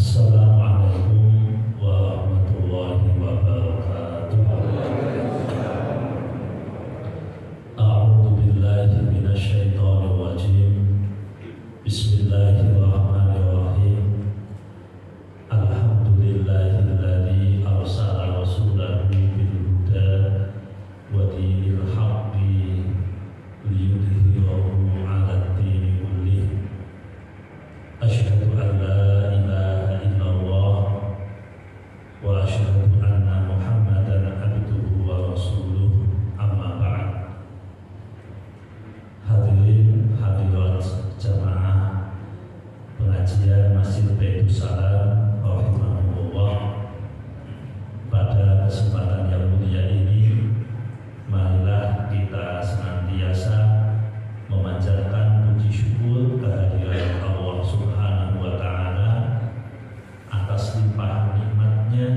Assalamualaikum warahmatullahi wabarakatuh. A'udzu billahi minasyaitonir rajim. Bismillahirrahmanirrahim. Alhamdulillahilladzi arsala rasulahu bil huda wa dinil haqqi liyudhhirahu 'alad dini kullih. Asyhadu an la ilaha illallah wa asyhadu anna Muhammadan abduhu wa rasuluh, amma ba'd. Hadirin hadirat jamaah pengajian Masjid Baitus Salam rahimahullah, pada kesempatan yang mulia ini marilah kita senantiasa memanjatkan puji syukur kehadiran Allah Subhanahu wa Ta'ala atas limpahan nikmatnya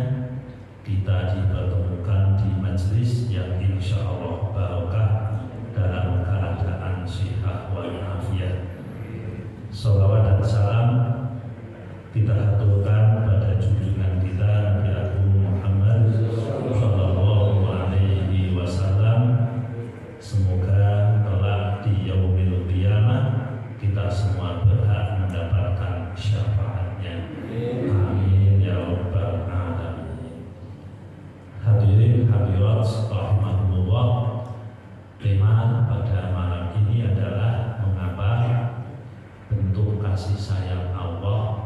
kita dipertemukan di majelis yang insya Allah barokah dalam keadaan sihah wal afiat. Sholawat dan salam kita haturkan pada junjungan kita Nabi Agung Muhammad Sallallahu Alaihi Wasallam. Semoga kelak di yaumil qiyamah kita semua berhak mendapatkan syafaatnya. Amin ya rabbal alamin. Hadirin hadirat rahimahullah, tema pada malam ini adalah mengapa bentuk kasih sayang Allah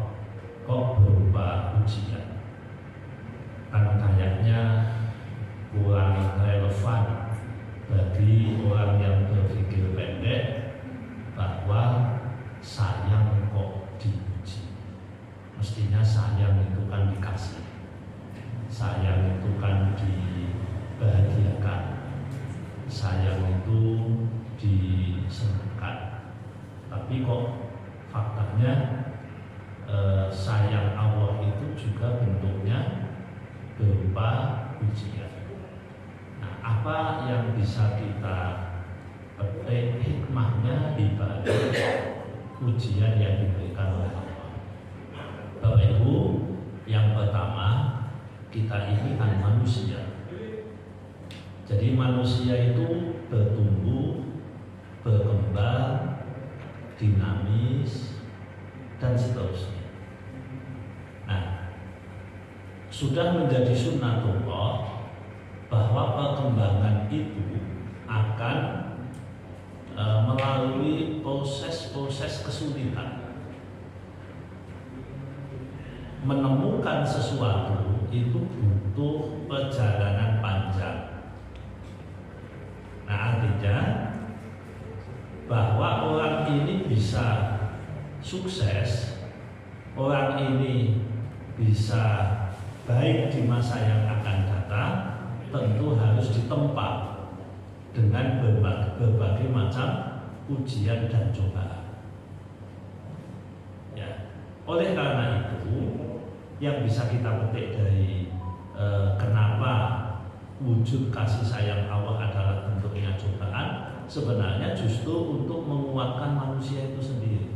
kok berupa ujian. Kan kayaknya kurang relevan bagi orang yang berpikir pendek bahwa sayang kok diuji. Mestinya sayang itu kan dikasih, sayang itu kan dibahagiakan, sayang itu disenangkan. Tapi kok faktanya sayang Allah itu juga bentuknya berupa ujian. Apa yang bisa kita petik hikmahnya di balik ujian yang diberikan oleh Allah? Bapak Ibu, yang pertama, kita ini kan manusia. Jadi manusia itu bertumbuh, berkembang, dinamis, dan seterusnya. Nah, sudah menjadi sunnatullah bahwa perkembangan itu akan melalui proses-proses kesulitan. Menemukan sesuatu itu butuh perjalanan panjang. Nah, artinya bahwa orang ini bisa sukses, orang ini bisa baik di masa yang akan datang, tentu harus ditempa dengan berbagai macam ujian dan cobaan. Ya. Oleh karena itu, yang bisa kita petik dari kenapa wujud kasih sayang Allah adalah bentuknya cobaan, sebenarnya justru untuk menguatkan manusia itu sendiri.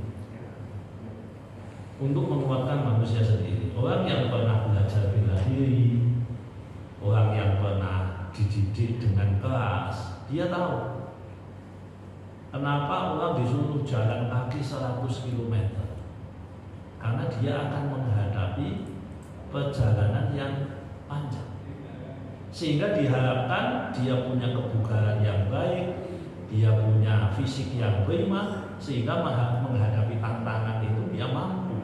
Untuk menguatkan manusia sendiri. Orang yang pernah belajar bela diri, orang yang pernah dididik dengan keras, dia tahu kenapa orang disuruh jalan kaki 100 km. Karena dia akan menghadapi perjalanan yang panjang. Sehingga diharapkan dia punya kebugaran yang baik, dia punya fisik yang prima, sehingga menghadapi tantangan itu dia mampu,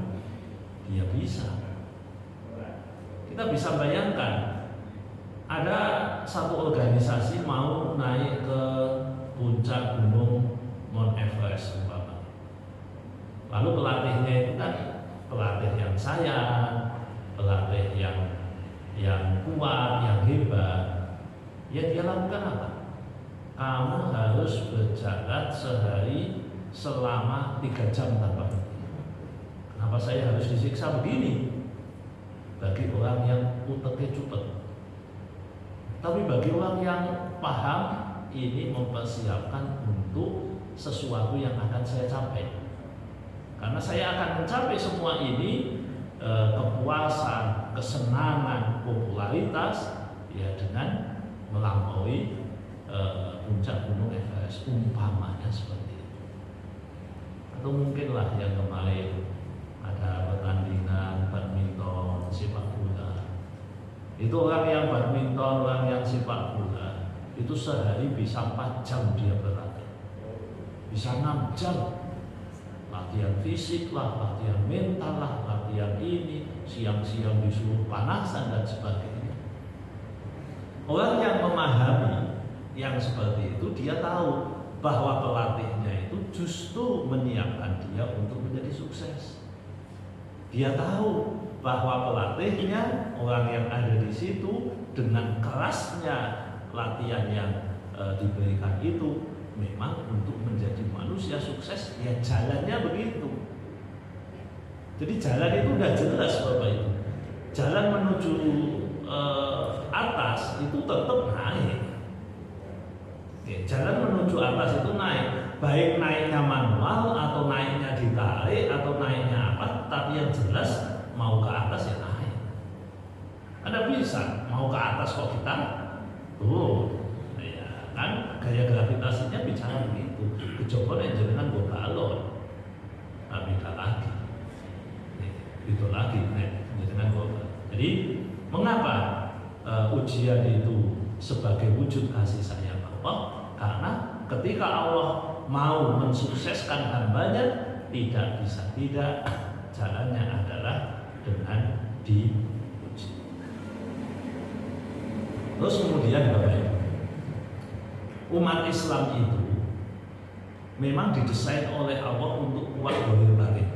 dia bisa. Kita bisa bayangkan, ada satu organisasi mau naik ke puncak gunung Mount Everest umpamanya. Lalu pelatihnya itu kan pelatih yang sayang, pelatih yang kuat, yang hebat. Ya dia lakukan apa? Kamu harus berjalan sehari selama 3 jam tanpa henti. Kenapa saya harus disiksa begini? Bagi orang yang uteknya cupet. Tapi bagi orang yang paham, ini mempersiapkan untuk sesuatu yang akan saya capai. Karena saya akan mencapai semua ini, kepuasan, kesenangan, popularitas, ya dengan melampaui puncak gunung Everest, umpamanya seperti itu. Atau mungkinlah yang kemarin ada pertandingan badminton, sepak bola. Itu orang yang badminton, orang yang sepak bola, itu sehari bisa 4 jam dia berlatih, bisa 6 jam. Latihan fisik lah, latihan mental lah, latihan ini, siang-siang disuruh panasan dan sebagainya. Orang yang memahami yang seperti itu, dia tahu bahwa pelatihnya itu justru menyiapkan dia untuk menjadi sukses. Dia tahu bahwa pelatihnya, orang yang ada di situ, dengan kerasnya latihan yang diberikan itu memang untuk menjadi manusia sukses, ya jalannya begitu. Jadi jalan itu udah jelas Bapak Ibu. Jalan menuju atas itu tetap naik. Ya, jalan menuju atas itu naik, baik naiknya manual atau naiknya ditarik atau naiknya apa, tapi yang jelas mau ke atas ya naik. Ada bisa mau ke atas kok kita tuh. Kan gaya gravitasinya bicara begitu, kejauhan yang jenengan gue balon, tapi gak lagi, itu lagi, jenengan gue. Jadi mengapa ujian itu sebagai wujud kasih sayang Allah? Karena ketika Allah mau mensukseskan hambanya, tidak bisa tidak, jalannya adalah dengan diuji. Terus kemudian Bapak Ibu, umat Islam itu memang didesain oleh Allah untuk kuat zahir batin.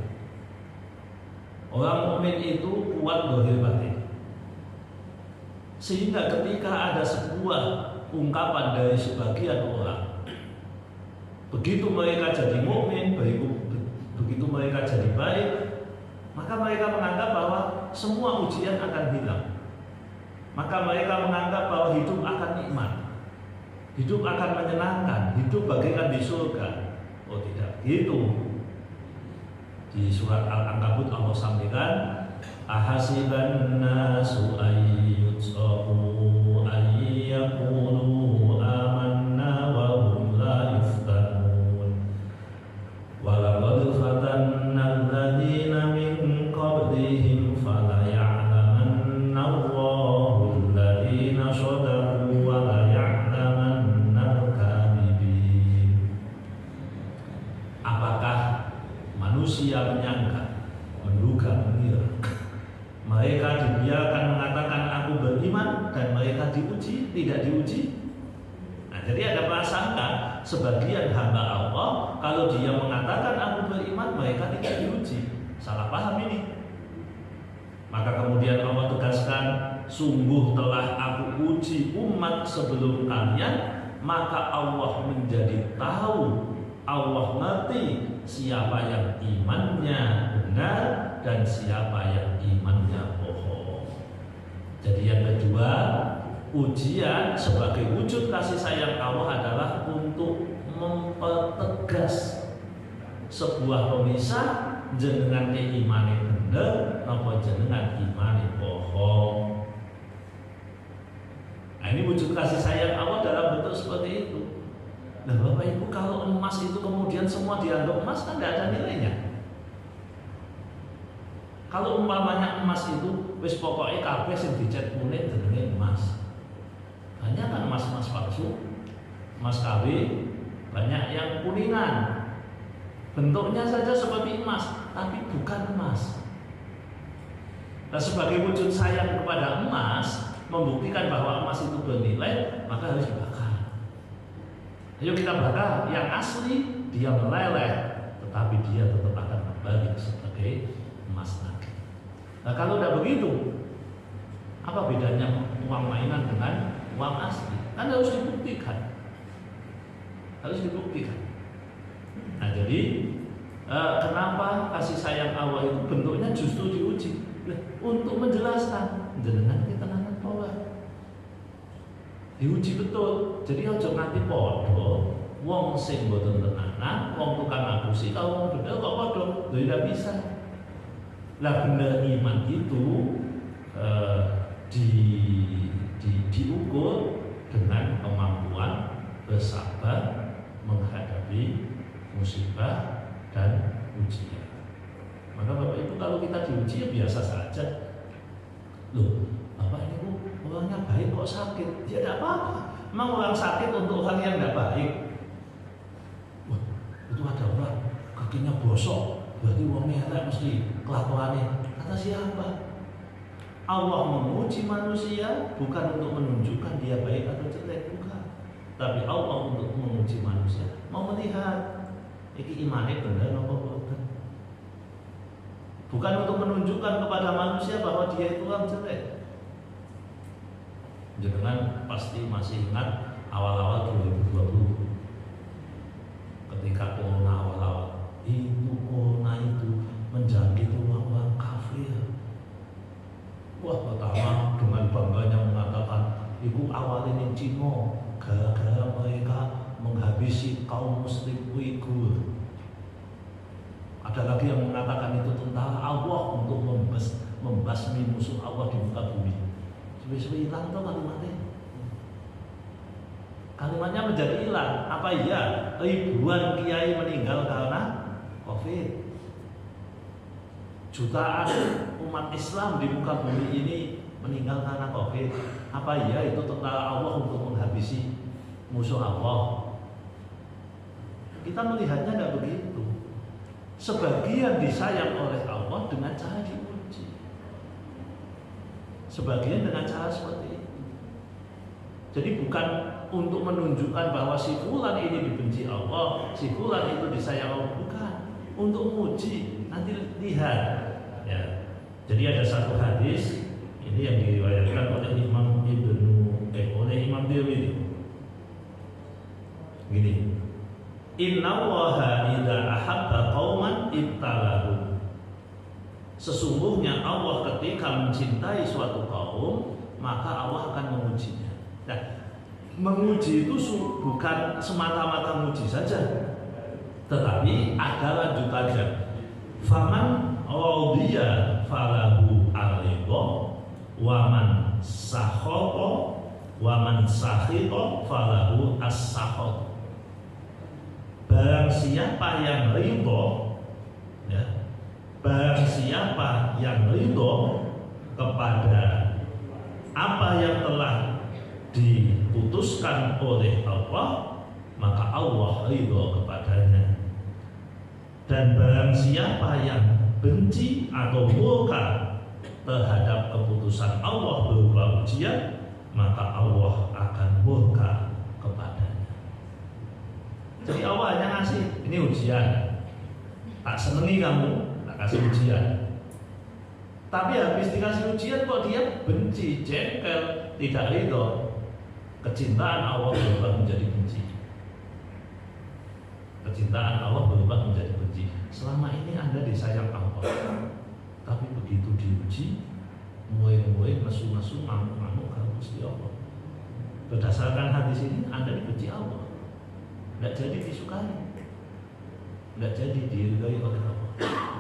Orang mukmin itu kuat zahir batin. Sehingga ketika ada sebuah ungkapan dari sebagian orang, begitu mereka jadi mukmin, begitu mereka jadi baik, maka mereka menganggap bahwa semua ujian akan hilang. Maka mereka menganggap bahwa hidup akan nikmat, hidup akan menyenangkan, hidup bagaikan di surga. Oh tidak, gitu. Di surat Al-Ankabut Allah sampaikan, ahasiban nasu ayyutraku ayyakunu amanna wa hum la yuftanun wa laqad fatanna alladhina min qablihim fala ya'lamanna Allahu alladhina sadaqu wa la manusia menyangka, menduga, mengira mereka dibiarkan mengatakan aku beriman dan mereka diuji, tidak diuji. Nah, jadi ada prasangka sebagian hamba Allah, kalau dia mengatakan aku beriman, mereka tidak diuji. Salah paham ini. Maka kemudian Allah tegaskan, sungguh telah aku uji umat sebelum kalian, maka Allah menjadi tahu, Allah ngerti siapa yang imannya benar dan siapa yang imannya bohong. Jadi yang kedua, ujian sebagai wujud kasih sayang Allah adalah untuk mempertegas sebuah pemisah jenengan imane bener apa jenengan imane bohong. Nah, ini wujud kasih sayang Allah dalam bentuk seperti itu. Nah Bapak Ibu, kalau emas itu kemudian semua dianggap emas, kan tidak ada nilainya. Kalau umpamanya emas itu wis pokoknya kabeh sing dicat kuning jenenge emas. Banyak kan emas-emas palsu, emas KW, banyak yang kuningan. Bentuknya saja seperti emas, tapi bukan emas. Nah, sebagai wujud sayang kepada emas, membuktikan bahwa emas itu bernilai, maka harus dibakar. Ayo kita bakar, yang asli dia meleleh, tetapi dia tetap akan kembali sebagai emas lagi. Nah kalau udah begitu, apa bedanya uang mainan dengan uang asli? Kan harus dibuktikan, harus dibuktikan. Nah jadi kenapa kasih sayang Allah itu bentuknya justru diuji? Untuk menjelaskan, jenengan kita nangan pola. Diuji betul. Jadi ojo nganti podo wong sing mboten tenanan, wong tukang ngapusi, kalau wong bener kok podo, tidak bisa. Lah bener iman itu manusia biasa saja. Loh, Bapak ini kok orangnya baik kok sakit? Ya tidak apa-apa. Memang orang sakit untuk orang yang tidak baik. Wah, itu ada orang kakinya bosok, berarti orangnya elek mesti kelakuannya. Kata siapa? Allah memuji manusia bukan untuk menunjukkan dia baik atau jelek, bukan. Tapi Allah untuk memuji manusia, mau melihat iki imane bener apa boten. Bukan untuk menunjukkan kepada manusia bahwa dia itu orang jelek. Jangan pasti masih ingat awal-awal 2020 ketika corona awal-awal itu corona itu menjangkit orang-orang kafir. Wah, pertama dengan bangganya mengatakan ibu awal ini Cina gara-gara mereka menghabisi kaum muslim Uighur. Ada lagi yang mengatakan itu tentara Allah untuk membasmi musuh Allah di muka bumi. Suwe-suwe hilang tuh kalimatnya. Kalimatnya menjadi hilang. Apa iya? Ribuan kiai meninggal karena COVID. Jutaan umat Islam di muka bumi ini meninggal karena COVID. Apa iya itu tentara Allah untuk menghabisi musuh Allah? Kita melihatnya tidak begitu. Sebagian disayang oleh Allah dengan cara diuji. Sebagian dengan cara seperti itu. Jadi bukan untuk menunjukkan bahwa si fulan ini dibenci Allah, si fulan itu disayang Allah, bukan. Untuk menguji, nanti lihat. Ya. Jadi ada satu hadis ini yang diriwayatkan oleh Imam Tirmidzi. Gini. Inna Allaha idza ahabba qauman ibtalahum. Sesungguhnya Allah ketika mencintai suatu kaum, maka Allah akan mengujinya. Nah, menguji itu bukan semata-mata menguji saja, tetapi ada lanjutannya. Faman radiya falahu ar-ridha wa man sakhata wa man sakhita falahu as-sakhat. Barang siapa yang ridha, ya, barang siapa yang ridha kepada apa yang telah diputuskan oleh Allah, maka Allah ridha kepadanya. Dan barang siapa yang benci atau murka terhadap keputusan Allah berupa ujian, maka Allah akan murka kepadanya. Jadi Allah hanya ngasih, ini ujian, tak senengi kamu, tak kasih ujian. Tapi habis dikasih ujian kok dia benci, jengkel, tidak ridho. Kecintaan Allah berubah menjadi benci. Kecintaan Allah berubah menjadi benci. Selama ini Anda disayang Allah, tapi begitu diuji, mulai mesu-mesu, ngamuk-ngamuk kalau Gusti Allah. Berdasarkan hadis ini Anda dibenci Allah, tidak jadi disukai, tidak jadi diridhoi oleh Allah.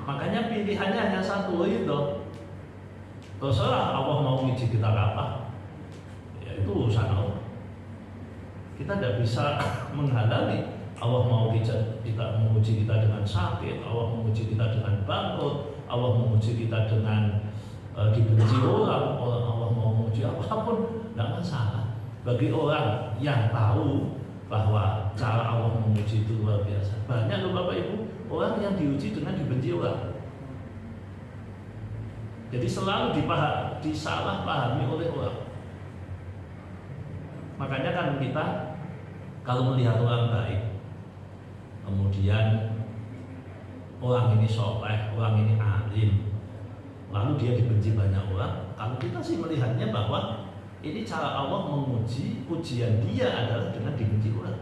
Makanya pilihannya hanya satu, ridho. Terserah Allah mau uji kita apa, ya itu urusan Allah. Kita tidak bisa menghalangi. Allah mau kita menguji kita dengan sakit, Allah menguji kita dengan bangkrut, Allah menguji kita dengan dibenci orang, Allah mau menguji apapun, tidak masalah. Bagi orang yang tahu bahwa cara Allah menguji itu luar biasa. Banyak loh Bapak Ibu, orang yang diuji dengan dibenci orang. Jadi selalu disalahpahami oleh orang. Makanya kan kita kalau melihat orang baik, kemudian orang ini soleh, orang ini alim, lalu dia dibenci banyak orang. Kalau kita sih melihatnya bahwa ini cara Allah menguji, ujian dia adalah dengan dibenci orang.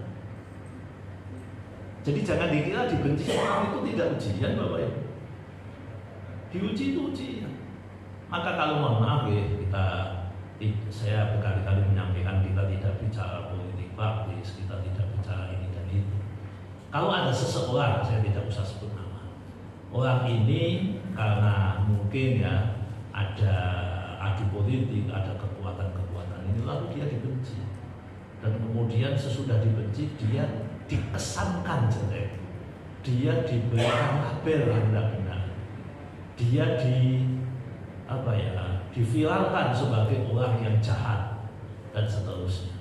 Jadi jangan dikira dibenci orang itu tidak ujian Bapak Ibu. Diuji itu ujian. Maka kalau mohon maaf ya, saya berkali-kali menyampaikan kita tidak bicara politik praktis, kita tidak bicara ini dan itu. Kalau ada seseorang, saya tidak usah sebut nama, orang ini karena mungkin ya ada adu politik, ada kekuatan-kekuatan ini, lalu dia dibenci. Dan kemudian sesudah dibenci, dia dikesankan jelek, dia diberikan label yang tidak benar, dia diviralkan sebagai orang yang jahat dan seterusnya.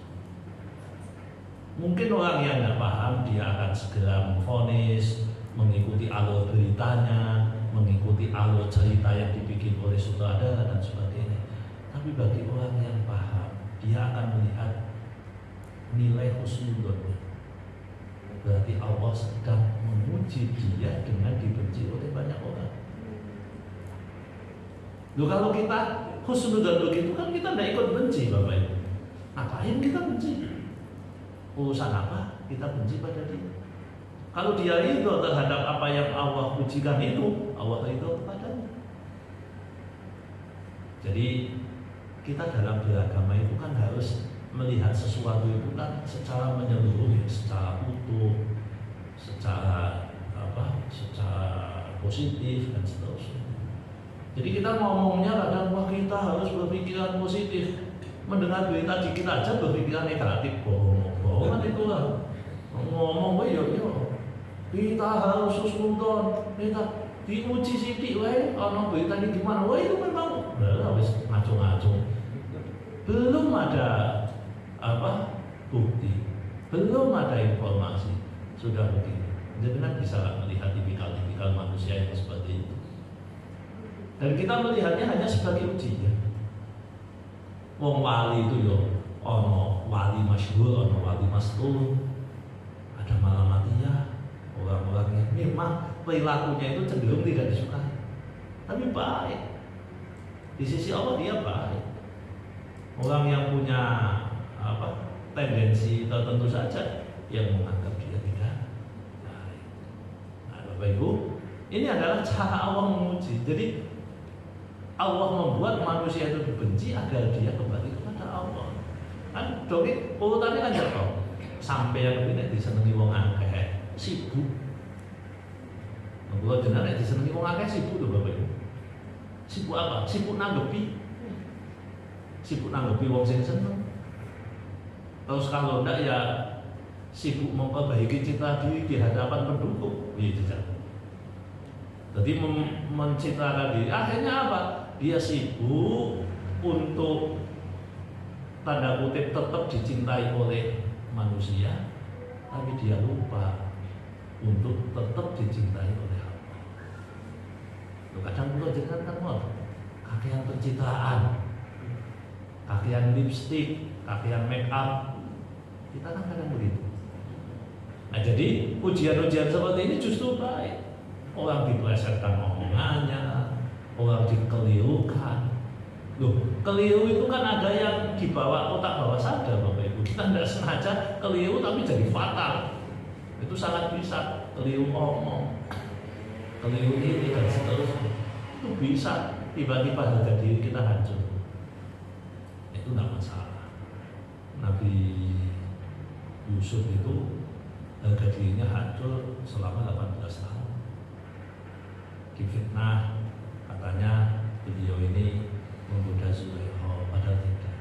Mungkin orang yang nggak paham dia akan segera memvonis, mengikuti alur beritanya, mengikuti alur cerita yang dibikin oleh sutradara dan sebagainya. Tapi bagi orang yang paham, dia akan melihat nilai husnudzonnya. Berarti Allah sedang menguji dia dengan dibenci oleh banyak orang. Loh, kalau kita husnudzon begitu kan kita tidak ikut benci, Bapak Ibu. Ngapain kita benci? Urusan apa kita benci pada dia? Kalau dia ridho terhadap apa yang Allah pujikan itu, Allah ridho kepadanya. Jadi kita dalam beragama itu kan harus melihat sesuatu itu kan secara menyeluruh, secara utuh, secara positif dan seterusnya. Jadi kita ngomongnya kadang wah kita harus berpikiran positif, mendengar berita dikit aja berpikiran negatif, bohong itu lah. Ngomong yo kita harus husnudzon, kita diuji sidik wae ana berita ini gimana, wah itu memang wis ngacung-ngacung. Belum ada bukti, belum ada informasi, sudah begitu. Jadi kan bisa melihat tipikal manusia yang seperti itu. Dan kita melihatnya hanya sebagai ujian. Wong wali itu yo ono wali masyhur, ono wali mastur, ada malamatiyah, orang-orang yang memang perilakunya itu cenderung tidak disukai, tapi baik. Di sisi Allah dia baik. Orang yang punya tendensi tertentu saja yang menganggap dia tidak baik. Nah, Bapak Ibu, ini adalah cara Allah menguji. Jadi Allah membuat manusia itu dibenci agar dia kembali kepada Allah. Kan doi urutannya kan ya kok. Sampai yang ini disenengi wong akeh, sibuk. Gua jenenge nek disenengi wong akeh sibuk lho Bapak Ibu. Sibuk apa? Sibuk nanggepi. Sibuk nanggepi wong sing seneng. Terus kalau ndak ya sibuk memperbaiki citra diri di hadapan pendukung. Iya tidak. Jadi mencitrakan diri. Akhirnya apa? Dia sibuk untuk tanda kutip tetap dicintai oleh manusia, tapi dia lupa untuk tetap dicintai oleh Allah. Kadang kalau jenengan kan kakean pencitraan, kakean lipstik, kakean make up, kita kan kadang begitu. Nah jadi ujian-ujian seperti ini justru baik. Orang dipelesetkan omongannya, orang dikelirukan. Loh, keliru itu kan ada yang dibawa otak bawah sadar Bapak Ibu. Kita tidak sengaja keliru tapi jadi fatal. Itu sangat bisa keliru ngomong, keliru ini dan seterusnya. Itu bisa tiba-tiba harga diri kita hancur. Itu tidak masalah. Nabi Yusuf itu harga dirinya hancur selama 18 tahun. Difitnah, katanya beliau ini menggoda Zulaikha, padahal tidak.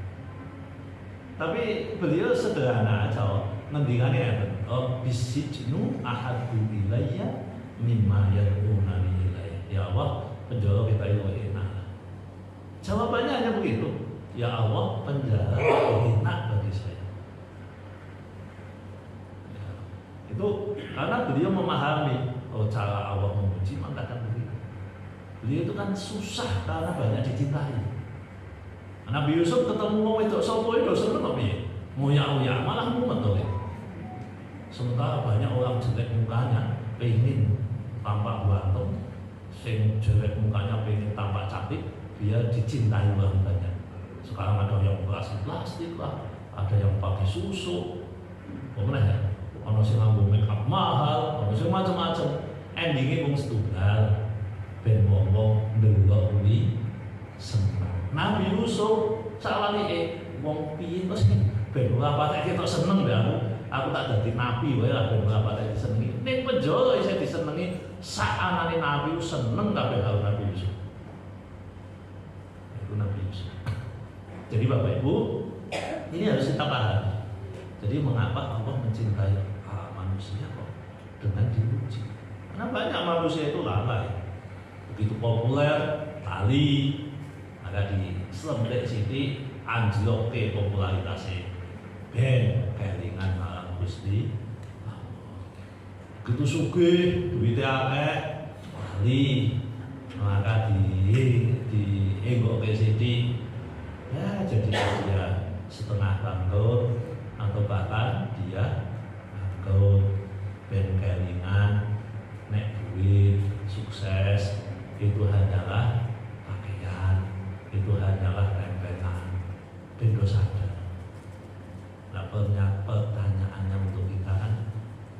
Tapi beliau sederhana aja, ngendikane ngeten, bisijnu ahaddu ilayya mimma yad'unani ilayya. Ya Allah, penjara kita itu enak. Jawabannya hanya begitu. Ya Allah, penjara enak bagi saya. Ya, itu karena beliau memahami cara Allah memuji, maka akan begitu. Beliau itu kan susah karena banyak dicintai. Nabi Yusuf ketemu wong wedok sapa itu seneng kok piye? Ngoyak-ngoyak malah mumet to. Sementara banyak orang jelek mukanya pengen tampak ganteng, sing jelek mukanya pengen tampak cantik, biar dicintai orang banyak. Sekarang ada yang plastik lah, ada yang pakai susu. Pokoknya ya, ono sing nganggo make up mahal, ono sing macam-macam. Endingnya wong setunggal ben wong ndelok kuwi seneng. Nabi Yusuf salawike wong piye terus ben ora patek ketok seneng lho aku tak dadi nabi wae lah ben ora patek disenengi. Ning penjara isih disenengi sak anane nabi seneng kabeh karo Nabi Yusuf. Itu Nabi Yusuf. Jadi Bapak Ibu, ini harus kita pahami. Jadi mengapa Allah mencintai manusia kok dengan diuji? Karena banyak manusia itu lalai. Begitu populer, tali, Maka di selembek sithik anjloke popularitasnya ben kelingan marang Gusti. Gitu sugih, duwite akeh, wali, maka dienggokke sithik. Ya jadi dia setengah bangkrut atau bahkan dia bangkrut ben kelingan nek duit sukses itu hanyalah pakaian, itu hanyalah rempetan. Ben sadar. Nah pertanyaannya untuk kita kan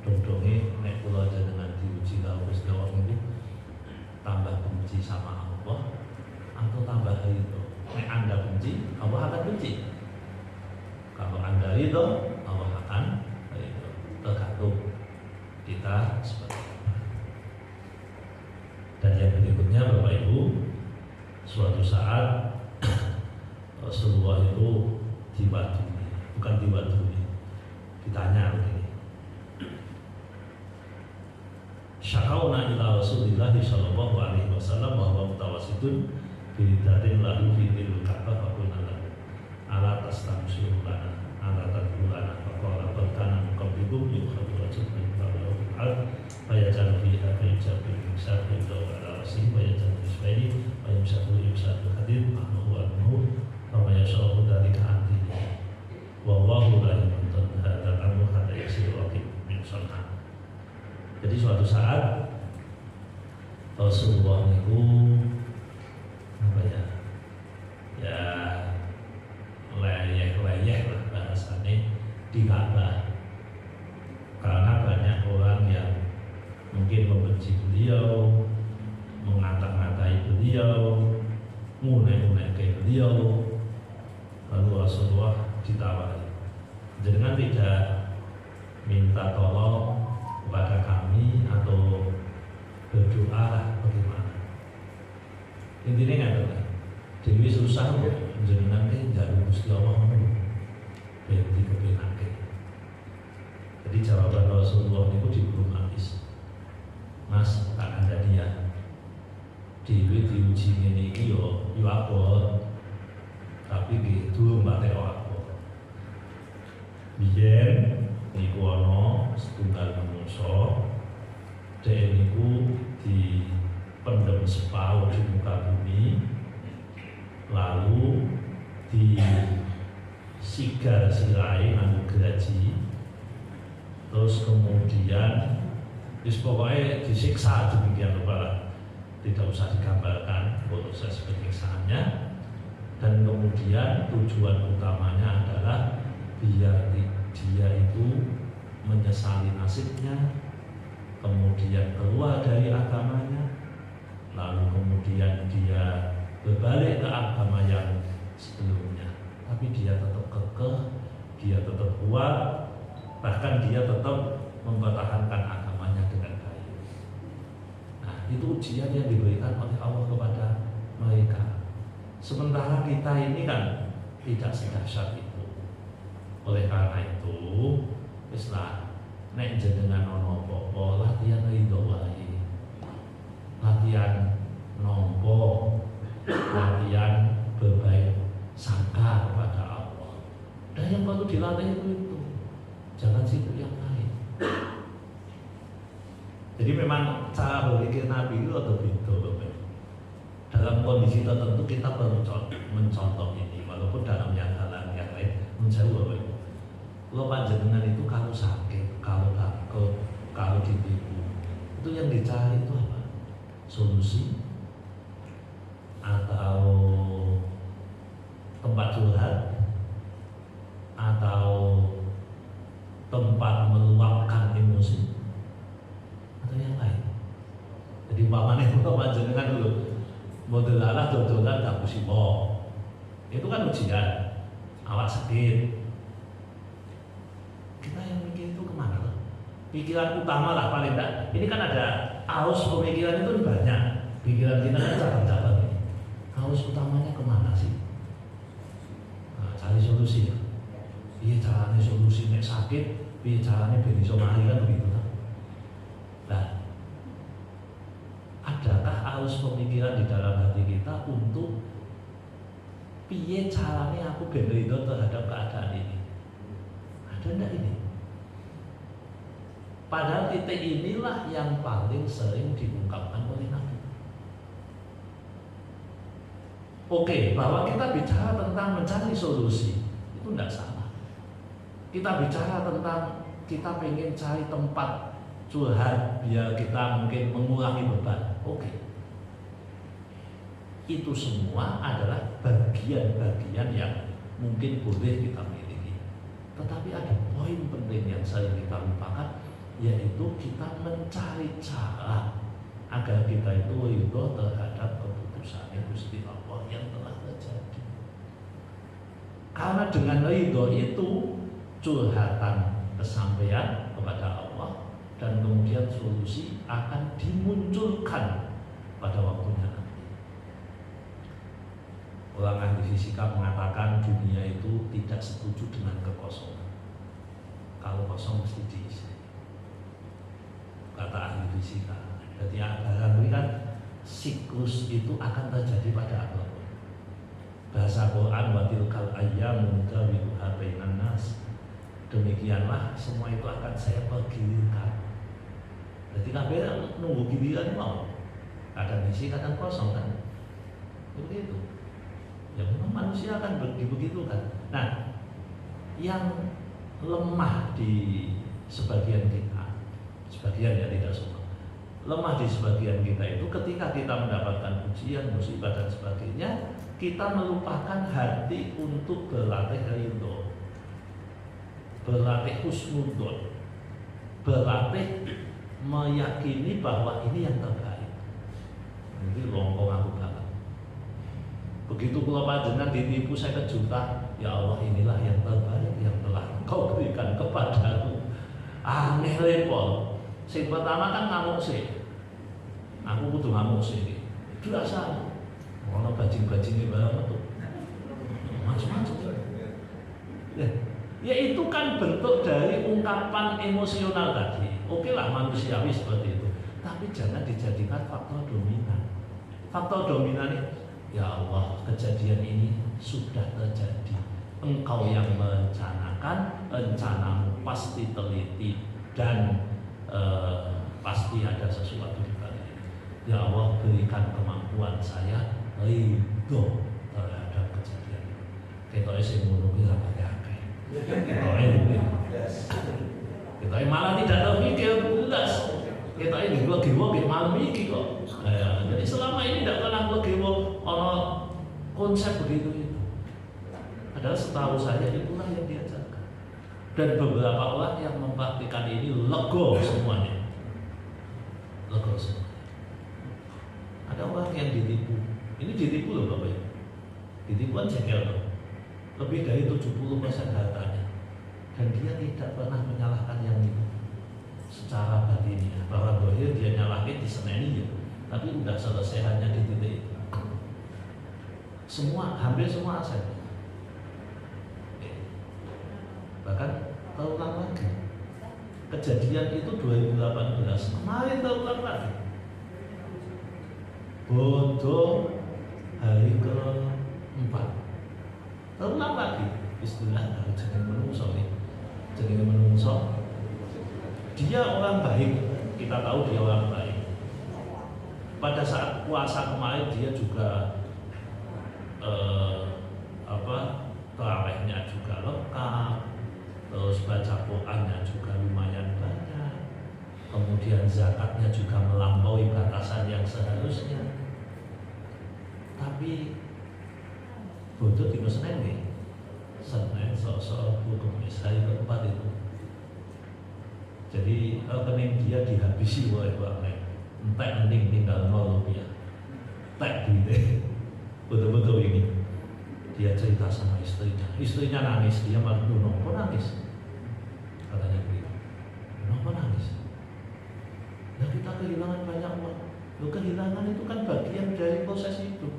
dong-donge nek kula jenengan diuji karo Gusti Allah niku tambah benci sama Allah atau tambah ridho. Nek Anda benci, Allah akan benci. Kalau Anda ridho, Allah akan ridho. Tergantung kita seperti apa. Dan yang berikutnya Bapak Ibu, suatu saat Rasulullah itu diwadui, bukan diwadui, ditanya begini. Syakauna ila Rasulillah sallallahu alaihi wasallam wa huwa mutawassitun bi datin lahu fi dhil Ka'bah fa qulna lahu ala tastamsiru lana ala tad'u lana fa qala qad kana muqabbikum yukhadu rajul min qabla al fayajalu fiha fayajalu insaf illa ala rasim fayajalu isbaini fayamsatu yusatu hadid mahnu wa anhu fa yashahu dalika anti wa wallahu la yamtan hadza amru hatta yasiru raqib min sunna. Jadi suatu saat Rasulullah itu apa ya leyeh lah bahasanya di Ka'bah, karena banyak orang yang mungkin membenci beliau, mengata-ngatai beliau, ngune-ngune beliau. Lalu Rasulullah ditawari, jangan tidak minta tolong kepada kami atau berdoa lah bagaimana. Intinya nggak ada. Dewi susah kok jenengan kan jarum Gusti Allah berarti kepenake. Jadi jawaban Rasulullah itu diplomatis. Mas tak ada dia. Dewi diuji ini yo apa? Tapi gitu mbak teo apa? Biyen niku ana setunggal manungsa dhek niku dipendhem sepaut di muka bumi, lalu disigar sirai nganggo geraji, terus kemudian pokoknya disiksa demikian rupa, tidak usah digambarkan proses penyiksaannya. Dan kemudian tujuan utamanya adalah biar dia itu menyesali nasibnya, kemudian keluar dari agamanya, lalu kemudian dia berbalik ke agama yang sebelumnya. Tapi dia tetap kekeh, dia tetap kuat, bahkan dia tetap mempertahankan agamanya dengan baik. Nah, itu ujian yang diberikan oleh Allah kepada mereka. Sementara kita ini kan tidak sedahsyat itu. Oleh karena itu, Islam nek jenengan ono apa-apa latihan ridho wae. Latihan nampa, latihan berbaik sangka kepada Allah. Dan yang perlu dilatih itu jangan sibuk yang lain. Jadi memang cara berpikir Nabi itu ada beda. Dalam kondisi tertentu kita perlu mencontoh ini, walaupun dalam yang hal yang lain menjauh. Kalau panjenengan itu kalau sakit, kalau takut, kalau ditipu, itu yang dicari itu apa? Solusi atau tempat curhat atau tempat meluapkan emosi atau yang lain. Jadi umpamanya itu panjenengan dulu model ala dodolan gak musibo, itu kan ujian, awak sakit. Kita yang mikir itu kemana loh? Pikiran utama lah paling enggak. Ini kan ada arus pemikiran itu banyak. Pikiran kita kan cabang-cabang ini. Arus utamanya kemana sih? Nah, cari solusi ya. Iya caranya solusi nek sakit, iya caranya biar iso mari kan begitu kan. Nah, adakah arus pemikiran di dalam hati kita untuk piye caranya aku ben ridho terhadap keadaan ini? Ada enggak ini? Padahal titik inilah yang paling sering diungkapkan oleh Nabi. Oke, bahwa kita bicara tentang mencari solusi itu enggak salah. Kita bicara tentang kita pengen cari tempat curhat biar kita mungkin mengurangi beban. Oke. Itu semua adalah bagian-bagian yang mungkin boleh kita miliki. Tetapi ada poin penting yang sering kita lupakan, yaitu kita mencari cara agar kita itu ridho terhadap keputusan Gusti Allah yang telah terjadi. Karena dengan ridho itu curhatan kesampaian kepada Allah dan kemudian solusi akan dimunculkan pada waktunya nanti. Orang ahli fisika mengatakan dunia itu tidak setuju dengan kekosongan. Kalau kosong mesti diisi. Kata ahli fisika. Jadi barang ini kan siklus itu akan terjadi pada apapun. Bahasa Quran wa tilkal ayyamu nudawiluha bainan nas. Demikianlah semua itu akan saya pergilirkan. Jadi kabeh nunggu giliran mau. Kadang isi kadang kosong kan. Begitu. Ya memang manusia akan begitu kan. Nah, yang lemah di sebagian kita, sebagian ya tidak semua, lemah di sebagian kita itu ketika kita mendapatkan ujian, musibah dan sebagainya, kita melupakan hati untuk berlatih ridho, berlatih husnudzon, berlatih meyakini bahwa ini yang terbaik. Ini longkong aku banget. Begitu kula panjenengan ditipu 50 juta, ya Allah inilah yang terbaik yang telah Engkau berikan kepadaku. Aneh lepol. Sing pertama kan ngamuk sih. Aku kudu ngamuk sih. Itu rasa ono bajing-bajinge barang tuh. Macam-macam. Ya itu kan bentuk dari ungkapan emosional tadi. Oke lah manusiawi seperti itu. Tapi jangan dijadikan faktor dominan. Faktor dominan ini, ya Allah, kejadian ini sudah terjadi. Engkau yang merencanakan, rencanamu pasti teliti dan pasti ada sesuatu di balik ini. Ya Allah, berikan kemampuan saya ridho terhadap kejadian ini. Kita sing ngono kuwi ra pakai. Kita malah tidak terpikir jelas. Kita ini dua gewo malam ini kok. Jadi selama ini tidak pernah dua gewo ono konsep begitu itu. Padahal setahu saya itulah yang diajarkan. Dan beberapa orang yang mempraktikkan ini lego semuanya. Lego semuanya. Ada orang yang ditipu. Ini ditipu loh Bapak Ibu. Ditipuan jengkel loh. Lebih dari 70% datanya. Dan dia tidak pernah menyalahkan yang itu secara batinnya, bahwa dohir dia nyalahin di seneni ya, tapi udah selesai hanya di titik itu. Semua, hampir semua aset. Bahkan terulang lagi. Kejadian itu 2018, kemarin terulang lagi. Bodoh hari ke-4, terulang lagi. Istilah dari jenis menungso nih, jenis menungso. Dia orang baik, kita tahu dia orang baik. Pada saat puasa kemarin dia juga tarawihnya juga lengkap, terus baca Qurannya juga lumayan banyak, kemudian zakatnya juga melampaui batasan yang seharusnya. Tapi bodoh di Senin nih, Senin sosok hukum hari keempat itu. Jadi rekening dia dihabisi oleh orang lain. Entek ending tinggal 0 rupiah. Tek duitnya. Betul-betul ini. Dia cerita sama istrinya. Istrinya nangis, dia malah kenapa nangis? Katanya begitu. Kenapa nangis? Nah kita kehilangan banyak uang. Loh, kehilangan itu kan bagian dari proses hidup.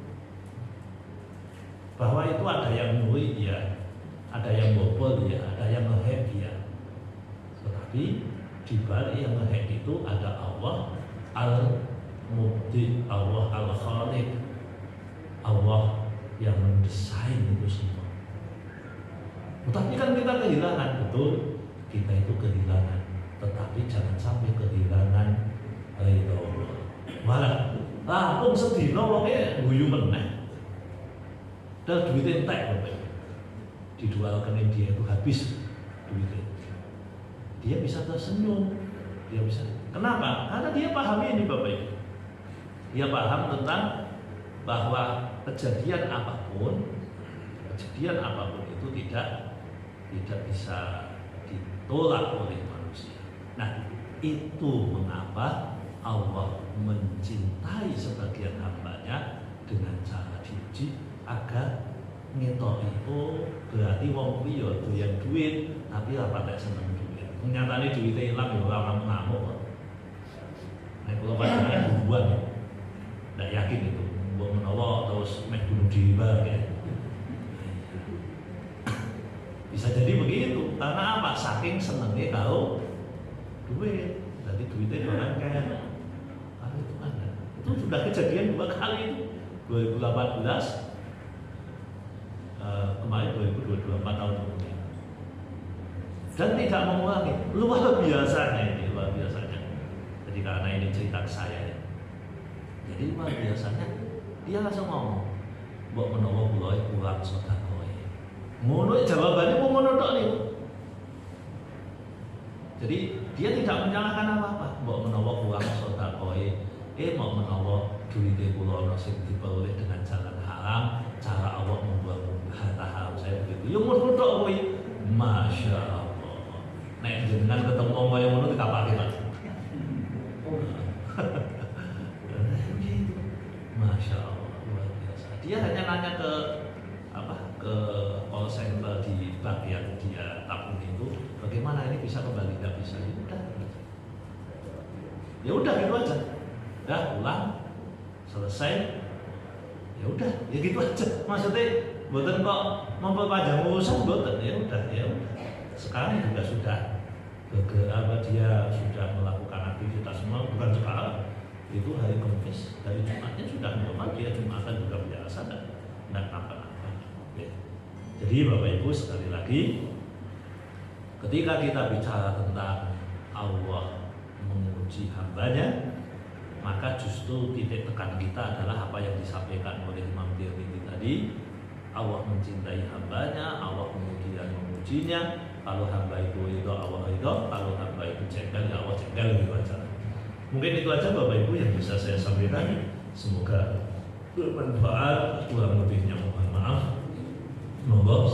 Bahwa itu ada yang murid ya, ada yang bobol ya, ada yang ngehack ya. Tetapi di balik yang ngehack itu ada Allah Al-Mubdi, Allah Al-Khaliq, Allah yang mendesain itu semua. Tetapi kan kita kehilangan, betul, kita itu kehilangan, tetapi jangan sampai kehilangan itu Allah. Malah langsung sedina wonge guyu meneh. Dan duitnya entek Bapak. Dijual ke dia itu habis duitnya. Dia bisa tersenyum, dia bisa. Kenapa? Karena dia paham ini Bapak Ibu. Dia paham tentang bahwa kejadian apapun itu tidak bisa ditolak oleh manusia. Nah, itu mengapa Allah mencintai sebagian hambanya dengan cara diuji agar ngetok itu berarti wong kuwi ya doyan duit tapi ora patek seneng duit. Nyatane duwite ilang ya ora ngamuk. Nek kula panjenengan bubuan ya. Ndak yakin itu. Mbok menawa terus meh bunuh diri bae. Bisa jadi begitu. Karena apa? Saking senengnya tahu duit. Jadi duitnya orang kaya. Kalau itu ada. Itu sudah kejadian 2 kali itu. 2018 kemarin 2022 4 tahun kemudian. Dan tidak mengulangi. Luar biasanya ini, luar biasanya. Jadi karena ini cerita saya ya. Jadi luar biasanya dia langsung ngomong, mbok menawa kula kurang sedekah. Ngono jawabannya mau ngono tok niku. Jadi dia tidak menyalahkan apa-apa. Mbok menawa kurang sedekah, mau menawa duwite kula ana sing diperoleh dengan jalan haram, cara Allah membuang harta haram saya begitu. Yo ngono tok kuwi. Masya Allah. Nek jenengan ketemu wong kaya ngono dikapake, Mas. Masya Allah, luar biasa. Dia hanya nanya ke call center di bank yang dia tabung itu, bagaimana ini bisa kembali? Tidak bisa. Ya udah gitu aja. Udah pulang, selesai. Ya udah, ya gitu aja. Maksudnya, mboten kok memperpanjang urusan, mboten. Ya udah. Sekarang juga sudah dia sudah melakukan aktivitas semua, bukan sekarang. Itu hari Kamis, dari Jumatnya sudah normal, dia Jumatan juga biasa dan apa-apa. Jadi Bapak Ibu sekali lagi, ketika kita bicara tentang Allah menguji hambanya, maka justru titik tekan kita adalah apa yang disampaikan oleh Imam Tirmidzi tadi. Allah mencintai hambanya, Allah kemudian mengujinya. Kalau hamba itu Allah ridho, kalau hamba itu jengkel, ya Allah jengkel, gitu aja. Mungkin itu aja Bapak Ibu yang bisa saya sampaikan. Semoga bermanfaat, kurang lebihnya mohon maaf. Monggo.